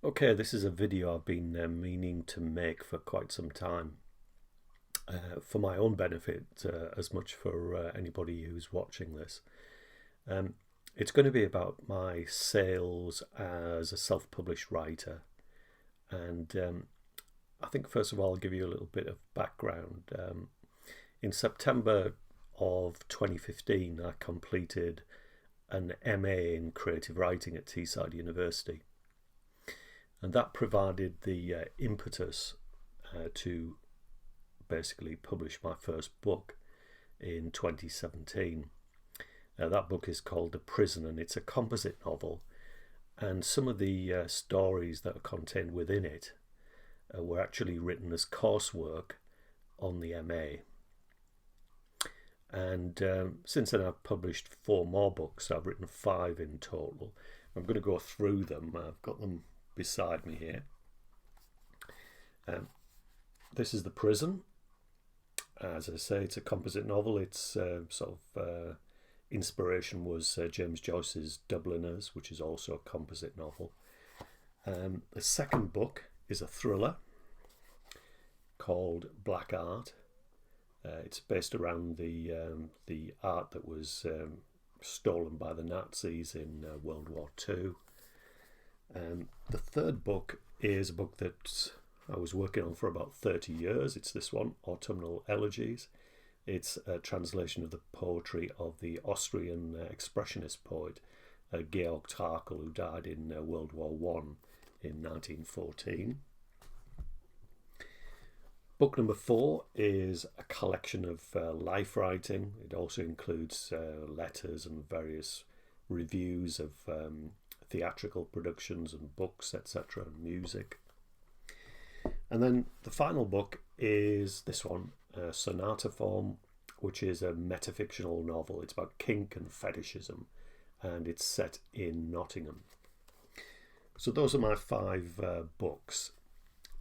Okay, this is a video I've been meaning to make for quite some time, for my own benefit, as much for anybody who's watching this. Um, it's going to be about my sales as a self-published writer, and I think first of all I'll give you a little bit of background. In September of 2015, I completed an MA in creative writing at Teesside University. And that provided the impetus to basically publish my first book in 2017. That book is called The Prison, and it's a composite novel. And some of the stories that are contained within it were actually written as coursework on the MA. And since then I've published 4 more books. I've written 5 in total. I'm going to go through them. I've got them beside me here. This is The Prison. As I say, it's a composite novel. Its inspiration was James Joyce's Dubliners, which is also a composite novel. The second book is a thriller called Black Art. It's based around the art that was stolen by the Nazis in World War II. The third book is a book that I was working on for about 30 years. It's this one, Autumnal Elegies. It's a translation of the poetry of the Austrian expressionist poet Georg Trakl, who died in World War I in 1914. Book number 4 is a collection of life writing. It also includes letters and various reviews of theatrical productions and books, etc., and music. And then the final book is this one, Sonata Form, which is a metafictional novel. It's about kink and fetishism, and it's set in Nottingham. So those are my 5 books,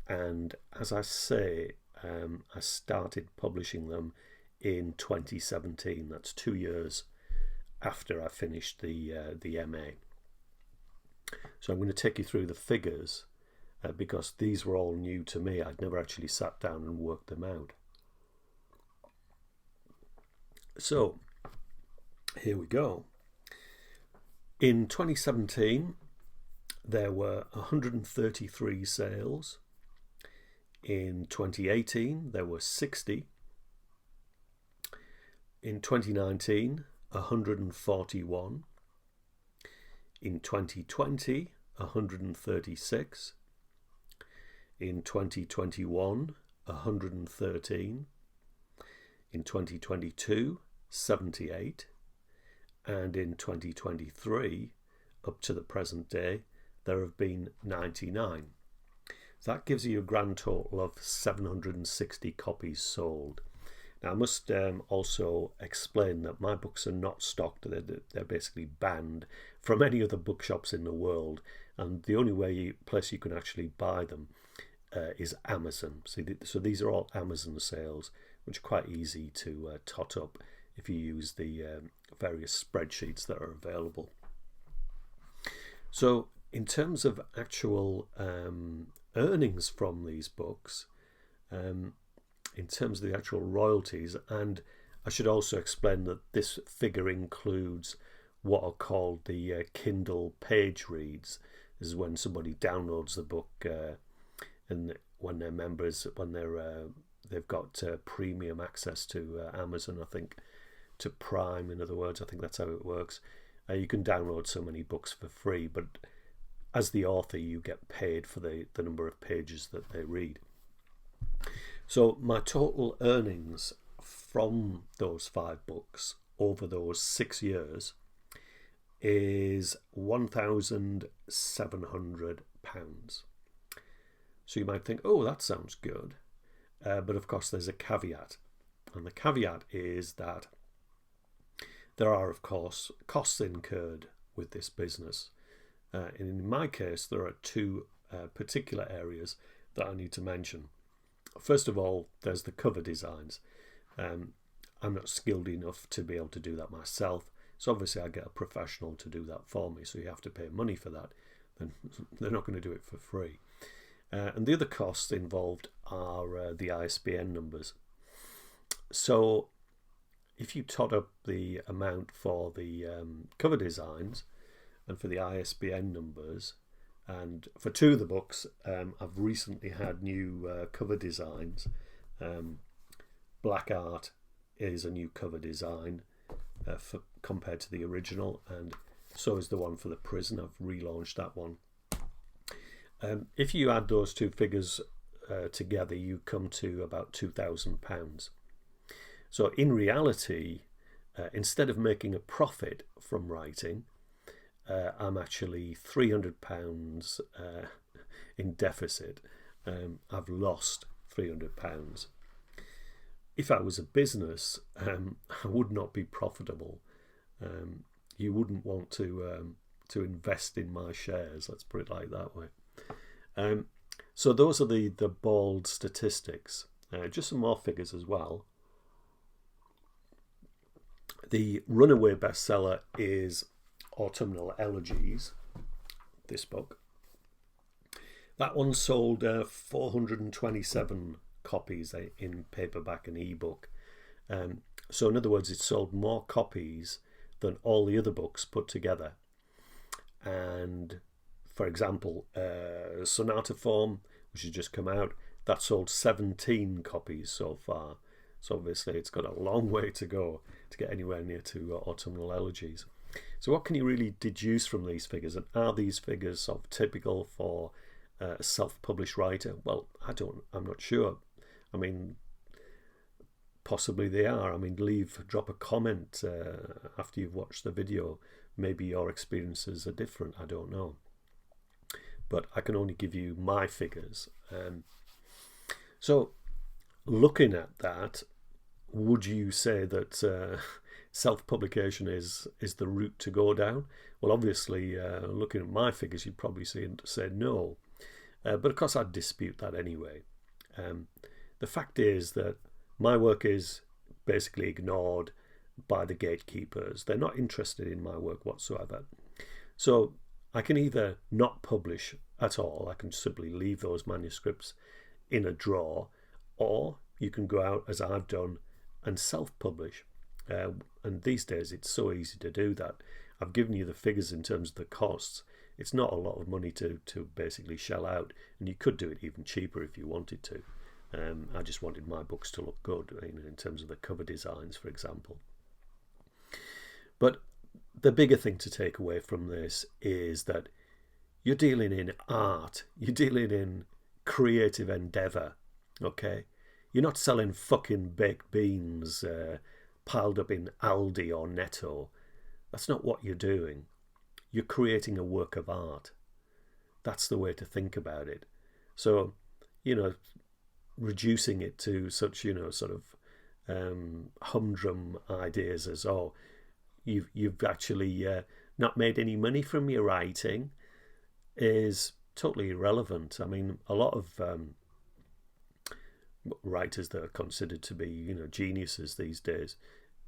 and as I say, I started publishing them in 2017. That's 2 years after I finished the MA. So I'm going to take you through the figures because these were all new to me. I'd never actually sat down and worked them out. So here we go. In 2017, there were 133 sales. In 2018, there were 60. In 2019, 141. In 2020, 136. In 2021, 113. In 2022, 78. And in 2023, up to the present day, there have been 99. So that gives you a grand total of 760 copies sold. Now, I must also explain that my books are not stocked. They're basically banned from any other bookshops in the world, and the only place you can actually buy them is Amazon. So these are all Amazon sales, which are quite easy to tot up if you use the various spreadsheets that are available. So in terms of actual earnings from these books, in terms of the actual royalties, and I should also explain that this figure includes what are called the Kindle page reads. This is when somebody downloads the book and when they're members, when they've got premium access to Amazon, I think, to Prime, in other words. I think that's how it works. You can download so many books for free, but as the author you get paid for the number of pages that they read. So my total earnings from those 5 books over those 6 years is £1,700. So you might think, oh, that sounds good. But of course there's a caveat. And the caveat is that there are, of course, costs incurred with this business. And in my case, there are 2 particular areas that I need to mention. First of all, there's the cover designs. I'm not skilled enough to be able to do that myself, so obviously I get a professional to do that for me, so you have to pay money for that. then they're not going to do it for free. And the other costs involved are the ISBN numbers. So if you tot up the amount for the cover designs and for the ISBN numbers, and for two of the books, I've recently had new cover designs. Black Art is a new cover design compared to the original, and so is the one for the prison. I've relaunched that one. If you add those two figures together, you come to about £2,000. So in reality, instead of making a profit from writing, I'm actually £300 in deficit. I've lost £300. If I was a business, I would not be profitable. You wouldn't want to invest in my shares. Let's put it like that way. So those are the bald statistics. Just some more figures as well. The runaway bestseller is Autumnal Elegies, this book. That one sold 427 copies in paperback and ebook. So in other words, it sold more copies than all the other books put together. And for example, Sonata Form, which has just come out, that sold 17 copies so far. So obviously it's got a long way to go to get anywhere near to Autumnal Elegies. So what can you really deduce from these figures? And are these figures sort of typical for a self-published writer? Well, I'm not sure. I mean, possibly they are. I mean, drop a comment after you've watched the video. Maybe your experiences are different. I don't know. But I can only give you my figures. So looking at that, would you say that self-publication is the route to go down? Well, obviously, looking at my figures, you'd probably say no. But of course, I'd dispute that anyway. The fact is that my work is basically ignored by the gatekeepers. They're not interested in my work whatsoever. So I can either not publish at all, I can simply leave those manuscripts in a drawer, or you can go out, as I've done, and self-publish. And these days it's so easy to do that. I've given you the figures in terms of the costs. It's not a lot of money to basically shell out, and you could do it even cheaper if you wanted to. I just wanted my books to look good, in terms of the cover designs, for example. But the bigger thing to take away from this is that you're dealing in art, you're dealing in creative endeavour, okay? You're not selling fucking baked beans piled up in Aldi or Netto. That's not what you're doing. You're creating a work of art. That's the way to think about it. So, reducing it to such, sort of humdrum ideas as, you've actually not made any money from your writing is totally irrelevant. I mean, a lot of writers that are considered to be, geniuses these days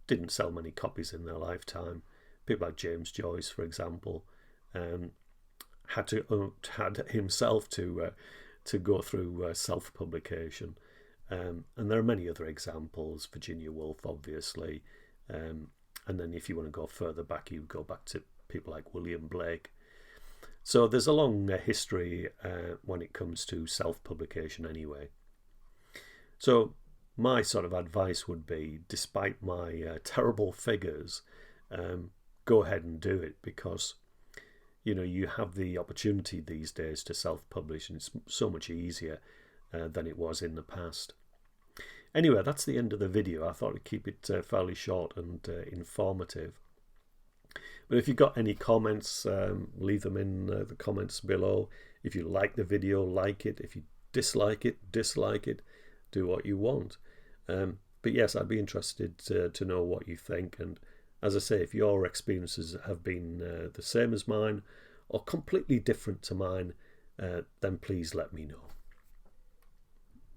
didn't sell many copies in their lifetime. People like James Joyce, for example, had himself to go through self-publication. And there are many other examples. Virginia Woolf, obviously. And then if you want to go further back, you go back to people like William Blake. So there's a long history when it comes to self-publication anyway. So my sort of advice would be, despite my terrible figures, go ahead and do it, because you have the opportunity these days to self-publish, and it's so much easier than it was in the past. Anyway, that's the end of the video. I thought I'd keep it fairly short and informative. But if you've got any comments, leave them in the comments below. If you like the video, like it. If you dislike it, dislike it. Do what you want. But yes, I'd be interested to know what you think. And as I say, if your experiences have been the same as mine or completely different to mine, then please let me know.